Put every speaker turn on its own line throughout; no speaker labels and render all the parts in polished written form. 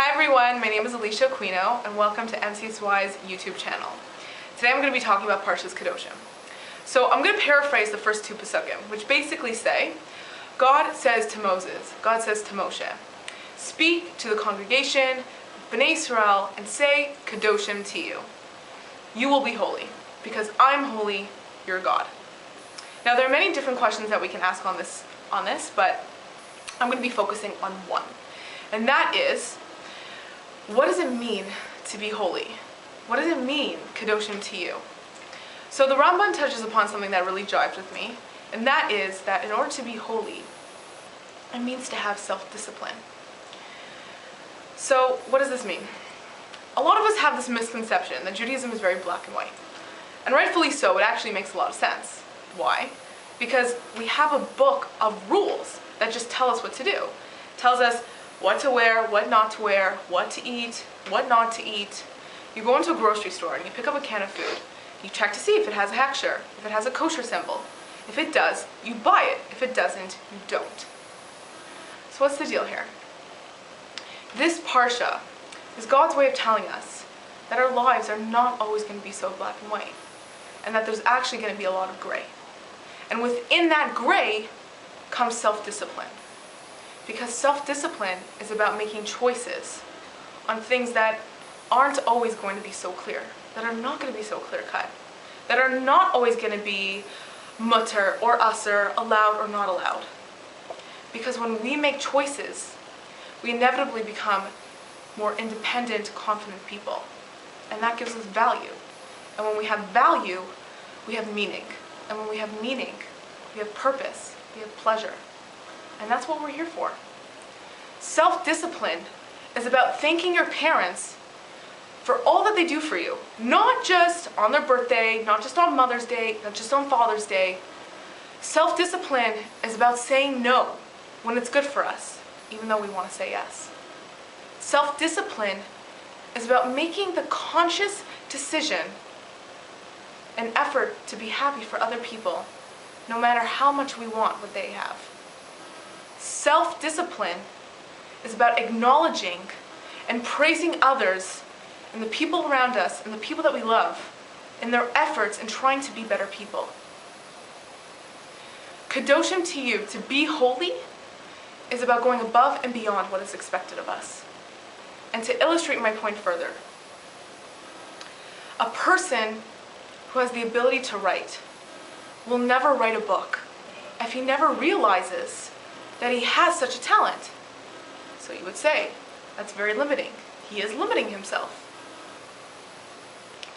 Hi everyone, my name is Alicia Aquino and welcome to NCSY's YouTube channel. Today I'm going to be talking about Parshat Kedoshim. So I'm going to paraphrase the first two Pesukim, which basically say, God says to Moses, God says to Moshe, speak to the congregation, Bnei Israel, and say Kedoshim to you. You will be holy, because I'm holy, you're God. Now there are many different questions that we can ask on this, but I'm going to be focusing on one. And that is, what does it mean to be holy? What does it mean, Kedoshim to you? So the Ramban touches upon something that really jives with me, and that is that in order to be holy, it means to have self-discipline. So what does this mean? A lot of us have this misconception that Judaism is very black and white. And rightfully so, it actually makes a lot of sense. Why? Because we have a book of rules that just tell us what to do. It tells us what to wear, what not to wear, what to eat, what not to eat. You go into a grocery store and you pick up a can of food. You check to see if it has a hechsher, if it has a kosher symbol. If it does, you buy it. If it doesn't, you don't. So what's the deal here? This Parsha is God's way of telling us that our lives are not always going to be so black and white, and that there's actually going to be a lot of gray. And within that gray comes self-discipline. Because self-discipline is about making choices on things that aren't always going to be so clear, that are not going to be so clear-cut, that are not always going to be mutter or usser, allowed or not allowed. Because when we make choices, we inevitably become more independent, confident people. And that gives us value. And when we have value, we have meaning. And when we have meaning, we have purpose, we have pleasure. And that's what we're here for. Self-discipline is about thanking your parents for all that they do for you. Not just on their birthday, not just on Mother's Day, not just on Father's Day. Self-discipline is about saying no when it's good for us, even though we want to say yes. Self-discipline is about making the conscious decision an effort to be happy for other people, no matter how much we want what they have. Self-discipline is about acknowledging and praising others and the people around us and the people that we love in their efforts in trying to be better people. Kedoshim to you, to be holy, is about going above and beyond what is expected of us. And to illustrate my point further, a person who has the ability to write will never write a book if he never realizes that he has such a talent. So you would say, that's very limiting. He is limiting himself.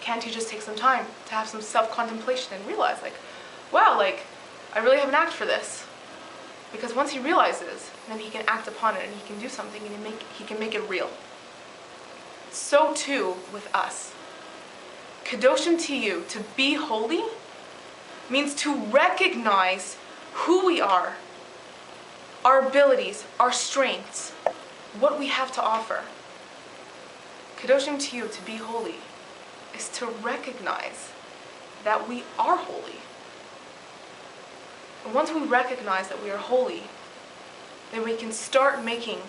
Can't he just take some time to have some self-contemplation and realize, wow, I really have an act for this? Because once he realizes, then he can act upon it and he can do something and he can make it real. So too with us. Kedoshim to you, to be holy, means to recognize who we are, our abilities, our strengths, what we have to offer. Kedoshim to you, to be holy, is to recognize that we are holy. And once we recognize that we are holy, then we can start making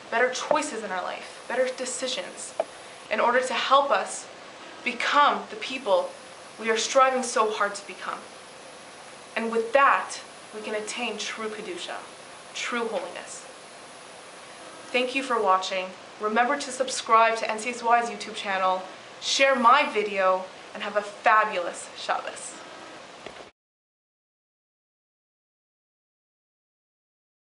better choices in our life, better decisions, in order to help us become the people we are striving so hard to become. And with that, we can attain true Kedusha, true holiness. Thank you for watching. Remember to subscribe to NCSY's YouTube channel, share my video, and have a fabulous Shabbos.